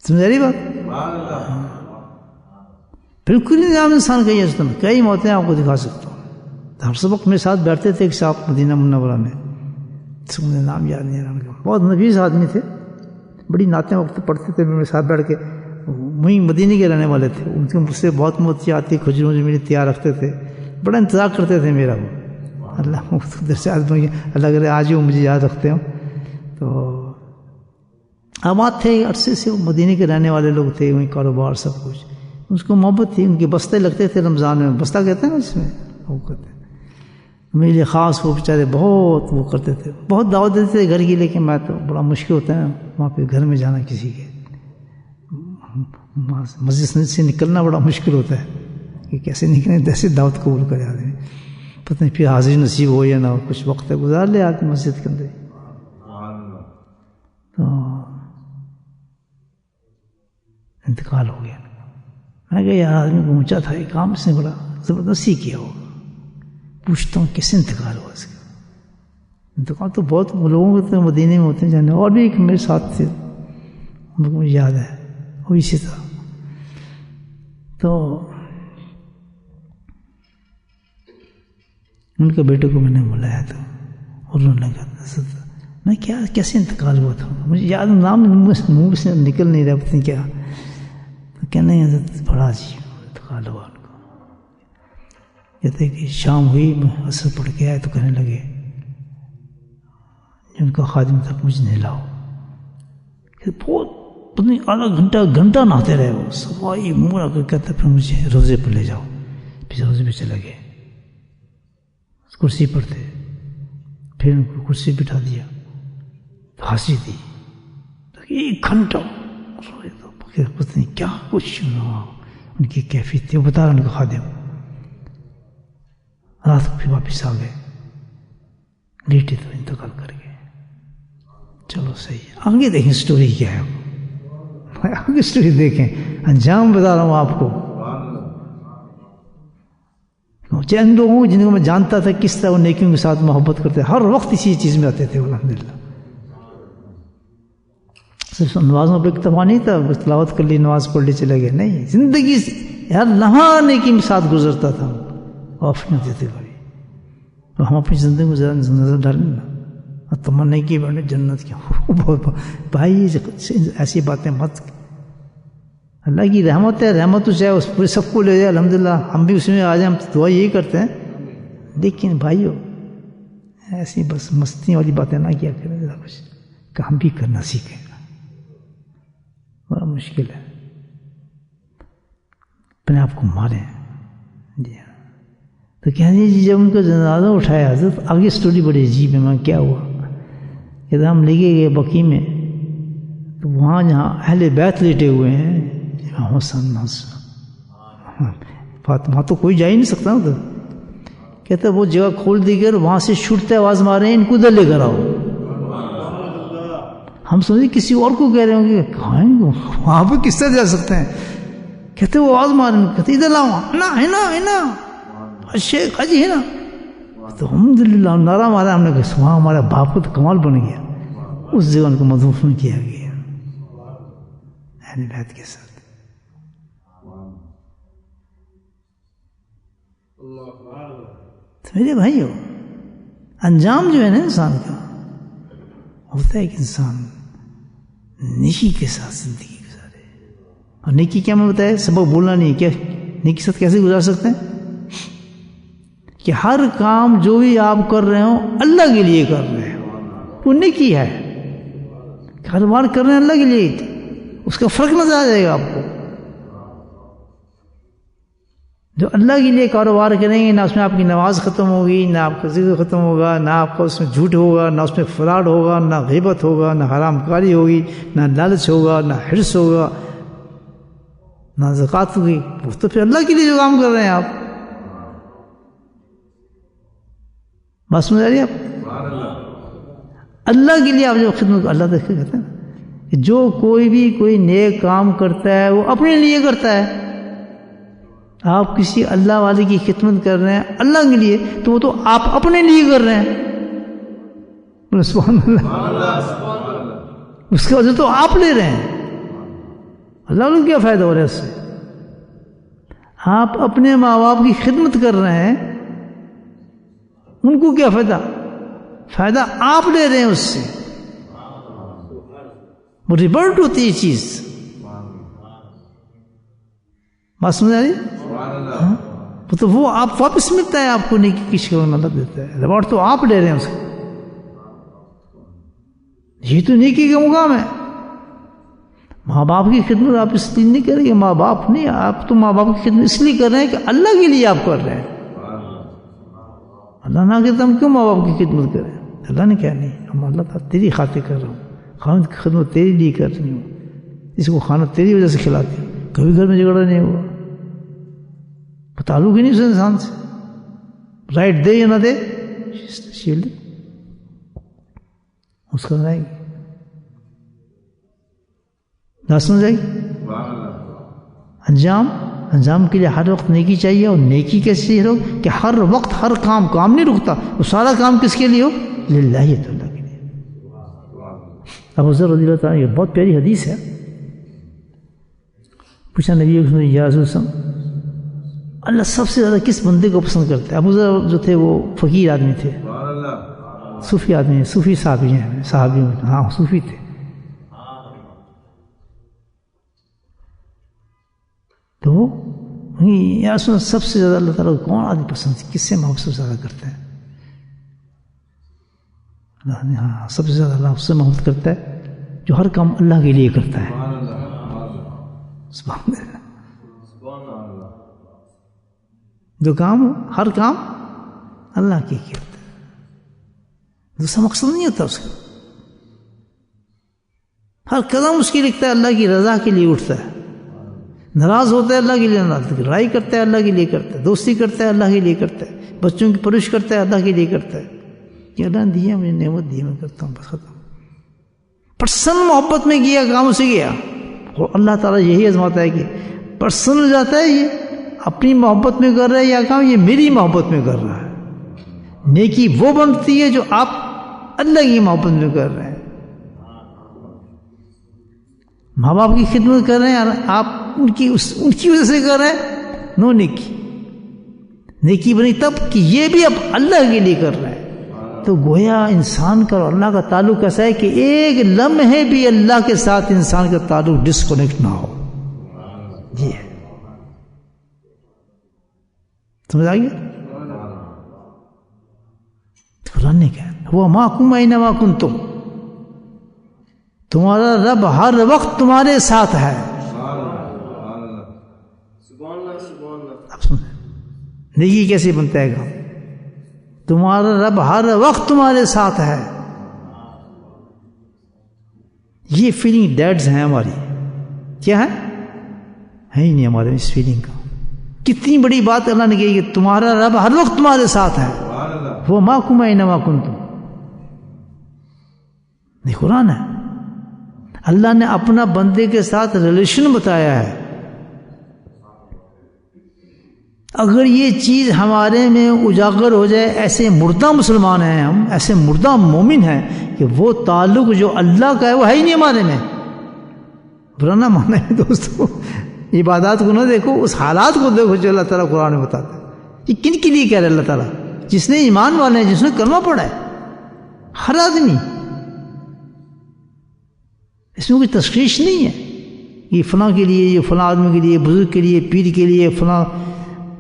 سمجھ رہی بات. بالکل نظام انسان کا یہ سن کئی موتیں آپ کو دکھا سکتا ہوں. ہر سبق میرے ساتھ بیٹھتے تھے ایک صاحب مدینہ منورہ میں, مجھے نام یاد نہیں رہا ان کا, بہت نفیس آدمی تھے, بڑی نعتیں وقت پڑھتے تھے میرے ساتھ بیٹھ کے. وہیں مدینے کے رہنے والے تھے. ان کے مجھ سے بہت موتی آتی, کھجوروں سے میری تیار رکھتے تھے, بڑا انتظار کرتے تھے میرا. وہ اللہ اللہ کرے آج وہ مجھے یاد رکھتے ہوں. تو آباد تھے عرصے سے, وہ مدینے کے رہنے والے لوگ تھے, وہیں کاروبار سب کچھ. اس کو محبت تھی, ان کے بستے لگتے تھے رمضان میں, بستہ کہتے ہیں نا اس میں, وہ کہتے ہیں میرے لیے خاص. وہ بیچارے بہت وہ کرتے تھے, بہت دعوت دیتے تھے گھر کی, لیکن میں تو بڑا مشکل ہوتا ہے وہاں پہ گھر میں جانا, کسی کے مسجد سے نکلنا بڑا مشکل ہوتا ہے کہ کیسے نکلیں, جیسے دعوت قبول کرے آدمی. پتہ نہیں پھر حاضری نصیب ہو یا نہ ہو, کچھ وقت گزار لے آدمی مسجد کے اندر. تو انتقال ہو گیا. میں کہا یار آدمی کو اونچا تھا, یہ کام اس نے بڑا زبردستی کیا ہو. پوچھتا ہوں کیسے انتقال ہوا اس کا. انتقال تو بہت لوگوں کے مدینے میں ہوتے ہیں جانے, اور بھی ایک میرے ساتھ تھے, ان کو مجھے یاد ہے, وہ اسی طرح. تو ان کے بیٹے کو میں نے بلایا تھا, اور انہوں نے کہا میں کیا کیسے انتقال ہوا تھا, مجھے یاد نام منہ سے نکل نہیں رہا, پتہ نہیں کیا. تو کہنے حضرت بڑا جی انتقال ہوا ان کو. کہتے کہ شام ہوئی, میں اثر پڑ کے آئے تو کہنے لگے ان کا خادم تک مجھے نہیں لاؤ. کہ بہت پتہ نہیں آدھا گھنٹہ نہاتے رہے وہ, صفائی منہ آ کر کہتے پھر مجھے روزے پہ لے جاؤ. پھر روزے پہ چلے گئے, کرسی پر تھے, پھر ان کو کرسی بٹھا دیا, پھانسی دی. 1 گھنٹہ روئے, تو پتہ نہیں کیا کچھ ان کی کیفیت تھی, بتا رہا ان کا خادم. رات کو پھر واپس آ گئے, لیٹے تو انتقال کر گئے. چلو صحیح, آگے دیکھیں سٹوری کیا ہے, آگے سٹوری دیکھیں, انجام بتا رہا ہوں آپ کو. چند لوگوں جن کو میں جانتا تھا کس طرح وہ نیکیوں کے ساتھ محبت کرتے, ہر وقت اسی چیز میں آتے تھے الحمدللہ. صرف نمازوں پہ اکتفا نہیں تھا, تلاوت کر لی, نماز پڑھ لی, چلے گئے, نہیں, زندگی سے ہر لمحہ نیکی کے ساتھ گزرتا تھا, آف نہیں دیتے بھائی. تو ہم اپنی زندگی کو ذرا نظر ڈالیں نا, اور تمنا کی بڑھنے جنت کی. بھائی ایسی باتیں مت, اللہ کی رحمت ہے, رحمت تو چاہے اس پورے سب کو لے جائے الحمدللہ, ہم بھی اس میں آ جائیں, ہم دعا یہی کرتے ہیں. لیکن بھائیو ایسی بس مستی والی باتیں نہ کیا کریں, ذرا کچھ کام بھی کرنا سیکھیں, بڑا مشکل ہے. اپنے آپ کو ماریں. جی ہاں. تو کہتے ہیں جی جب ان کا جنازہ اٹھایا حضرت, آگے سٹوری بڑی عجیب ہے. میں کیا ہوا کہ ہم لے کے گئے بقیع میں, تو وہاں جہاں اہل بیت لیٹے ہوئے ہیں, حسن فاطمہ, تو کوئی جا ہی نہیں سکتا نا. تو کہتے وہ جگہ کھول دی گئی, وہاں سے چھوٹتے آواز مارے ہیں, ان کو ادھر لے کر آؤ. ہم سمجھے کسی اور کو کہہ رہے ہوں گے, کہاں وہاں پہ کس طرح جا سکتے ہیں. کہتے وہ آواز مارے, کہتے ادھر لاؤ, ہے نا شیخ حاجی ہے نا. تو الحمدللہ نعرہ مارا ہم نے, کہ وہاں ہمارا باپ کو تو کمال بن گیا. اس جگہ ان کو مدفون کیا گیا اہل بیت کے ساتھ. تو میرے بھائیو, انجام جو ہے نا انسان کا, ہوتا ہے کہ انسان نیکی کے ساتھ زندگی گزارے. اور نیکی کیا میں بتایا, سبق بولنا نہیں, کیا نیکی کے ساتھ کیسے گزار سکتے ہیں, کہ ہر کام جو بھی آپ کر رہے ہوں اللہ کے لیے کر رہے ہو, وہ نیکی ہے. کاروبار کر رہے ہیں اللہ کے لیے, اس کا فرق نظر آ جائے گا آپ کو. جو اللہ کے لیے کاروبار کریں گے, نہ اس میں آپ کی نماز ختم ہوگی, نہ آپ کا ذکر ختم ہوگا, نہ آپ کا اس میں جھوٹ ہوگا, نہ اس میں فراڈ ہوگا, نہ غیبت ہوگا, نہ حرام کاری ہوگی, نہ لالچ ہوگا, نہ حرص ہوگا. نہ زکوٰۃ کی، وہ تو پھر اللہ کے لیے جو کام کر رہے ہیں آپ. بات سمجھ آ رہی ہے آپ؟ اللہ کے لیے آپ جو خدمت، اللہ دیکھ کے کہتے ہیں کہ جو کوئی نیک کام کرتا ہے وہ اپنے لیے کرتا ہے. آپ کسی اللہ والے کی خدمت کر رہے ہیں اللہ کے لیے، تو وہ تو آپ اپنے لیے کر رہے ہیں. سبحان اللہ. اس کا وجہ تو آپ لے رہے ہیں، اللہ کو کیا فائدہ ہو رہا ہے اس سے؟ آپ اپنے ماں باپ کی خدمت کر رہے ہیں، ان کو کیا فائدہ؟ فائدہ آپ لے رہے ہیں اس سے. وہ ریورٹ ہوتی ہے چیز. بات سمجھ آ رہی؟ تو وہ آپ واپس ملتا ہے آپ کو، نیکی کی شکل میں اللہ دیتا ہے. ریوارڈ تو آپ لے رہے ہیں اس کا. یہ تو نیکی کا مقام ہے. ماں باپ کی خدمت آپ اس لیے نہیں کریں گے، ماں باپ نہیں، آپ تو ماں باپ کی خدمت اس لیے کر رہے ہیں کہ اللہ کے لیے آپ کر رہے ہیں. اللہ نہ کہتا ہم کیوں ماں باپ کی خدمت کریں؟ اللہ نے کہا نہیں، ہم اللہ تعالیٰ تیری خاطر کر رہا ہوں، خاوند کی خدمت تیری لیے کر رہی ہوں، اس کو کھانا تیری وجہ سے کھلاتی ہوں. کبھی گھر میں جھگڑا نہیں ہوا، تعلق ہی نہیں اس انسان سے. رائٹ دے یا نہ دے، شیلڈ اس کا رائے گی. نہ سمجھ آئی؟ انجام کے لیے ہر وقت نیکی چاہیے. اور نیکی کیسے ہو کہ ہر وقت ہر کام نہیں رکتا، وہ سارا کام کس کے لیے ہو؟ للہ اللہ کے لیے. ابو ذر رضی اللہ تعالیٰ، یہ بہت پیاری حدیث ہے. پوچھا نبی یا رسول اللہ، اللہ سب سے زیادہ کس بندے کو پسند کرتا ہے؟ ابو ذر جو تھے وہ فقیر آدمی تھے، صوفی آدمی، صوفی صحابی ہیں، صحابی ہاں صوفی تھے. تو یا رسول اللہ سب سے زیادہ اللہ تعالیٰ کو کون آدمی پسند ہے؟ کس سے محبت سب سے زیادہ کرتا ہے؟ ہاں سب سے زیادہ اللہ اس سے محبت کرتا ہے جو ہر کام اللہ کے لیے کرتا ہے. سبحان اللہ. جو کام ہر کام اللہ کے لیے کرتا ہے، دوسرا مقصد نہیں ہوتا اس کا. ہر قدم اس کی لکھتا ہے اللہ کی رضا کے لیے اٹھتا ہے. ناراض ہوتا ہے اللہ کے لیے ناراض، لڑائی کرتا ہے اللہ کے لیے کرتا ہے، دوستی کرتا ہے اللہ کے لیے کرتا ہے، بچوں کی پرورش کرتا ہے اللہ کے لیے کرتا ہے. کہ اللہ نے دیا مجھے نعمت دی، میں کرتا ہوں، بس ختم. پرسنل محبت میں کیا کام اسے کیا. اور اللہ تعالیٰ یہی آزماتا ہے کہ پرسنل جاتا ہے، یہ اپنی محبت میں کر رہا ہے یا کام یہ میری محبت میں کر رہا ہے. نیکی وہ بنتی ہے جو آپ اللہ کی محبت میں کر رہے ہیں. ماں باپ کی خدمت کر رہے ہیں، آپ ان کی وجہ سے کر رہے ہیں، نو نیکی. نیکی بنی تب کہ یہ بھی اب اللہ کے لیے کر رہے ہیں. تو گویا انسان کا اور اللہ کا تعلق ایسا ہے کہ ایک لمحے بھی اللہ کے ساتھ انسان کا تعلق ڈسکنیکٹ نہ ہو. یہ ہے، سمجھ آ گیا؟ قرآن نے کہا وہ معکم اینما کنتم، تمہارا رب ہر وقت تمہارے ساتھ ہے. اب سنیں نیکی کیسے بنتا ہے کام. تمہارا رب ہر وقت تمہارے ساتھ ہے. یہ فیلنگ ڈیڈز ہیں ہماری، کیا ہے ہی نہیں ہمارے اس فیلنگ کا. کتنی بڑی بات اللہ نے کہی کہ تمہارا رب ہر وقت تمہارے ساتھ ہے. وہ معکم اینما کنتم، یہ قرآن ہے. اللہ نے اپنا بندے کے ساتھ ریلیشن بتایا ہے. اگر یہ چیز ہمارے میں اجاگر ہو جائے، ایسے مردہ مسلمان ہیں ہم، ایسے مردہ مومن ہیں کہ وہ تعلق جو اللہ کا ہے وہ ہے ہی نہیں ہمارے میں. برا نہ مانا ہے دوستو، عبادات کو نہ دیکھو، اس حالات کو دیکھو جو اللہ تعالیٰ قرآن میں بتاتا ہے. یہ کن کے لیے کہہ رہے اللہ تعالیٰ؟ جس نے ایمان والے ہیں، جس نے کلمہ پڑھا ہے، ہر آدمی. اس میں کوئی تشخیص نہیں ہے یہ فلاں کے لیے، یہ فلاں آدمی کے لیے، بزرگ کے لیے، پیر کے لیے، فلاں.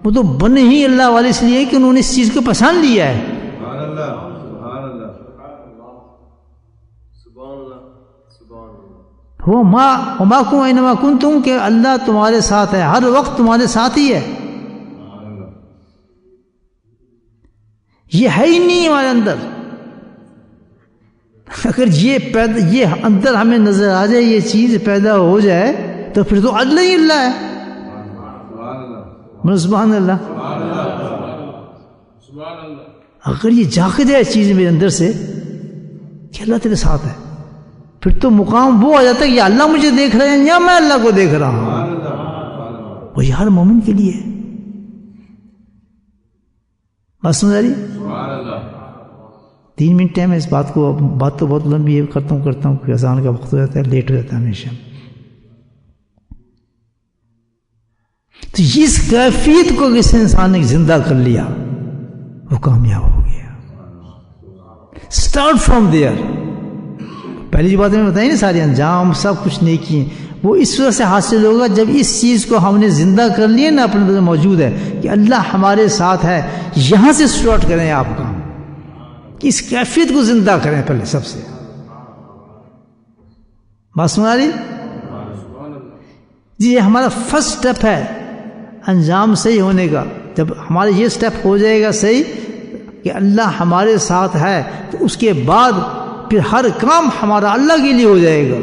وہ تو بنے ہی اللہ والے اس لیے کہ انہوں نے اس چیز کو پہچان لیا ہے. وہ معکم اینما کنتم، کہ اللہ تمہارے ساتھ ہے، ہر وقت تمہارے ساتھ ہی ہے. یہ ہے ہی نہیں ہمارے اندر. اگر یہ اندر ہمیں نظر آ جائے، یہ چیز پیدا ہو جائے، تو پھر تو اللہ ہی اللہ ہے. سبحان اللہ. اگر یہ جاگ جائے چیز میرے اندر سے کہ اللہ تیرے ساتھ ہے، پھر تو مقام وہ آ جاتا ہے کہ اللہ مجھے دیکھ رہے ہیں یا میں اللہ کو دیکھ رہا ہوں. وہ ہر مومن کے لیے بات سمجھ آ رہی؟ 3 منٹ ہے، میں اس بات تو بہت لمبی ہے، کرتا ہوں کہ اذان کا وقت ہو جاتا ہے، لیٹ ہو جاتا ہے ہمیشہ. تو اس کیفیت کو کسی انسان نے زندہ کر لیا وہ کامیاب ہو گیا. Start from there. پہلی جو باتیں میں بتائی نا ساری انجام سب کچھ نیکی ہیں، وہ اس وجہ سے حاصل ہوگا جب اس چیز کو ہم نے زندہ کر لیا نا، اپنے اندر موجود ہے کہ اللہ ہمارے ساتھ ہے. یہاں سے اسٹارٹ کریں آپ کام، اس کیفیت کو زندہ کریں پہلے سب سے. بات سنا رہی جی؟ یہ ہمارا فرسٹ اسٹیپ ہے انجام صحیح ہونے کا. جب ہمارا یہ اسٹیپ ہو جائے گا صحیح کہ اللہ ہمارے ساتھ ہے، تو اس کے بعد پھر ہر کام ہمارا اللہ کے لیے ہو جائے گا.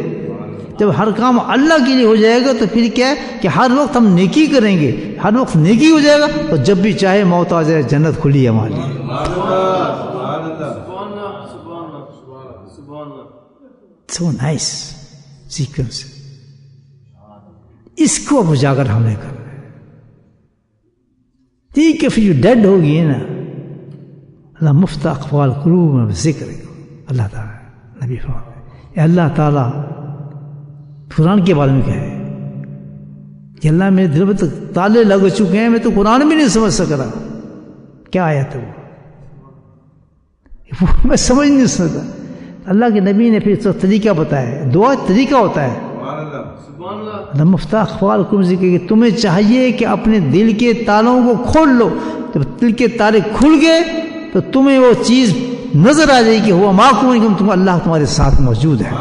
جب ہر کام اللہ کے لیے ہو جائے گا تو پھر کیا ہے کہ ہر وقت ہم نیکی کریں گے، ہر وقت نیکی ہو جائے گا، تو جب بھی چاہے موت آ جائے جنت کھلی ہے ہمارے لیے. So nice sequence. اس کو اب اجاگر ہم نے کرنا ہے. ٹھیک ہے، پھر جو ڈیڈ ہوگی نا، اللہ مفت اقوال قلوب میں ذکر ہے. اللہ تعالیٰ نبی فرماتے ہیں اللہ تعالیٰ قرآن کے بارے میں کہا ہے کہ اللہ میرے دل میں تو تالے لگ چکے ہیں، میں تو قرآن بھی نہیں سمجھ سک رہا. کیا آیت ہے وہ میں سمجھ نہیں سکتا. اللہ کے نبی نے پھر طریقہ بتایا، دعا طریقہ ہوتا ہے. اللہ مفتاح اقوال کو ذکر کہ تمہیں چاہیے کہ اپنے دل کے تالوں کو کھول لو. جب دل کے تالے کھل گئے تو تمہیں وہ چیز نظر آ جائے کہ ہوا معکم، تم اللہ تمہارے ساتھ موجود ہے.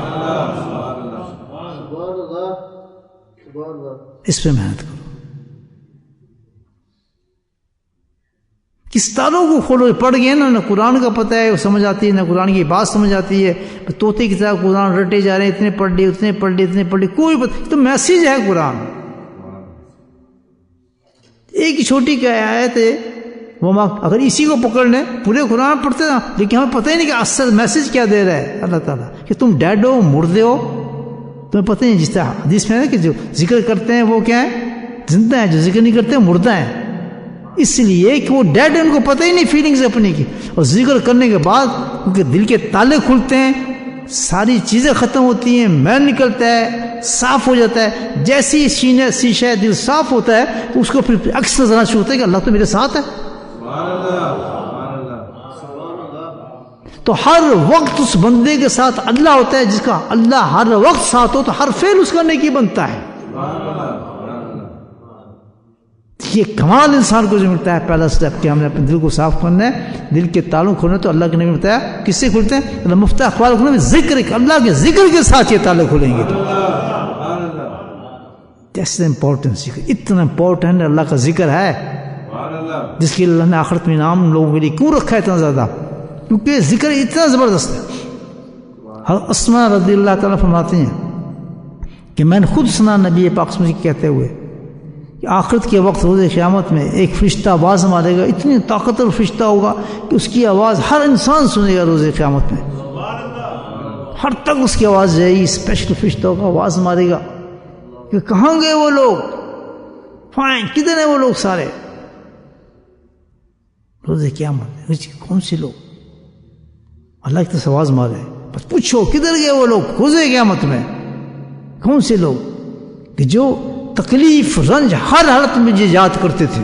اس پہ محنت کرو. کس تالوں کو کھولو. پڑھ گئے نا، نہ قرآن کا پتہ ہے وہ سمجھ آتی ہے، نہ قرآن کی بات سمجھ آتی ہے. طوطے کی طرح قرآن رٹے جا رہے ہیں، اتنے پڑھ لے اتنے پڑھ لے اتنے پڑھ لے، کوئی تو میسیج ہے قرآن. ایک چھوٹی کیا آیت ہے وہ اگر اسی کو پکڑ لیں پورے قرآن پڑھتے نا، لیکن ہمیں پتہ ہی نہیں کہ اصل میسیج کیا دے رہا ہے اللہ تعالیٰ. کہ تم ڈیڈ ہو، مردے ہو، تمہیں پتہ نہیں. جس طرح حدیث میں ہے کہ جو ذکر کرتے ہیں وہ کیا ہے زندہ ہیں، جو ذکر نہیں کرتے ہیں مردہ ہیں. اس لیے کہ وہ ڈیڈ ہیں، ان کو پتہ ہی نہیں فیلنگز اپنی کی. اور ذکر کرنے کے بعد کیونکہ دل کے تالے کھلتے ہیں، ساری چیزیں ختم ہوتی ہیں، میل نکلتا ہے، صاف ہو جاتا ہے. جیسی شیشہ دل صاف ہوتا ہے تو اس کو پھر عکس نظر آنا شروع ہوتا ہے کہ اللہ تو میرے ساتھ ہے. تو ہر وقت اس بندے کے ساتھ اللہ ہوتا ہے. جس کا اللہ ہر وقت ساتھ ہو تو ہر فعل اس کا نیکی بنتا ہے. یہ کمال انسان کو جو ملتا ہے پہلا سٹیپ کہ ہم نے اپنے دل کو صاف کرنا ہے، دل کے تالوں کھولنا. تو اللہ کے نبی نے بتایا کس سے کھلتے ہیں؟ اللہ مفتاح اقوال کھولنا، ذکر، اللہ کے ذکر کے ساتھ یہ تالے کھولیں گے. جیسے امپورٹنٹ ذکر، اتنا امپورٹنٹ اللہ کا ذکر ہے جس کے اللہ نے آخرت میں نام لوگوں کے لیے کیوں رکھا ہے اتنا زیادہ؟ کیونکہ ذکر اتنا زبردست ہے. اسماء رضی اللہ تعالیٰ فرماتے ہیں کہ میں نے خود سنا نبی پاک صلی اللہ علیہ وسلم کہتے ہوئے کہ آخرت کے وقت روز قیامت میں ایک فرشتہ آواز مارے گا، اتنی طاقتور فرشتہ ہوگا کہ اس کی آواز ہر انسان سنے گا روز قیامت میں. ہر تک اس کی آواز جائے گی. اسپیشل فرشتہ ہوگا، آواز مارے گا کہ کہاں گئے وہ لوگ، فائن کدھر ہیں وہ لوگ سارے روز قیامت. کون سے لوگ؟ اللہ کی طرف آواز مارے، بس پوچھو کدھر گئے وہ لوگ روز قیامت میں؟ کون سے لوگ کہ جو تکلیف رنج ہر حالت میں یاد کرتے تھے،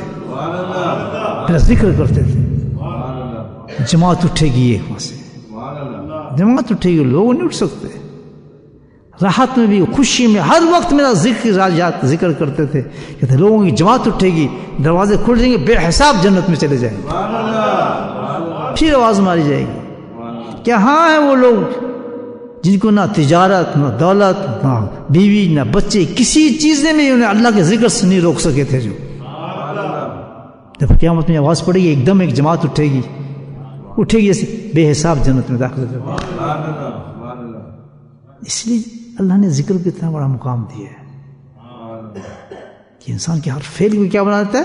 پھر ذکر کرتے تھے. جماعت اٹھے گی ایک وہاں سے، جماعت اٹھے گی، لوگ نہیں اٹھ سکتے. راحت میں بھی خوشی میں ہر وقت میرا ذکر کرتے تھے. کہتے لوگوں کی جماعت اٹھے گی، دروازے کھل جائیں گے، بے حساب جنت میں چلے جائیں گے. پھر آواز ماری جائے گی کہ ہاں ہیں وہ لوگ جن کو نہ تجارت، نہ دولت، نہ بیوی، نہ بچے، کسی چیز نے بھی انہیں اللہ کے ذکر سے نہیں روک سکے تھے. جو جب قیامت میں آواز پڑے گی ایک دم ایک جماعت اٹھے گی جیسے بے حساب جنت میں داخل کر دے. اس لیے اللہ نے ذکر کو اتنا بڑا مقام دیا ہے کہ انسان کے ہر فعل کو کیا بنا دیتا ہے؟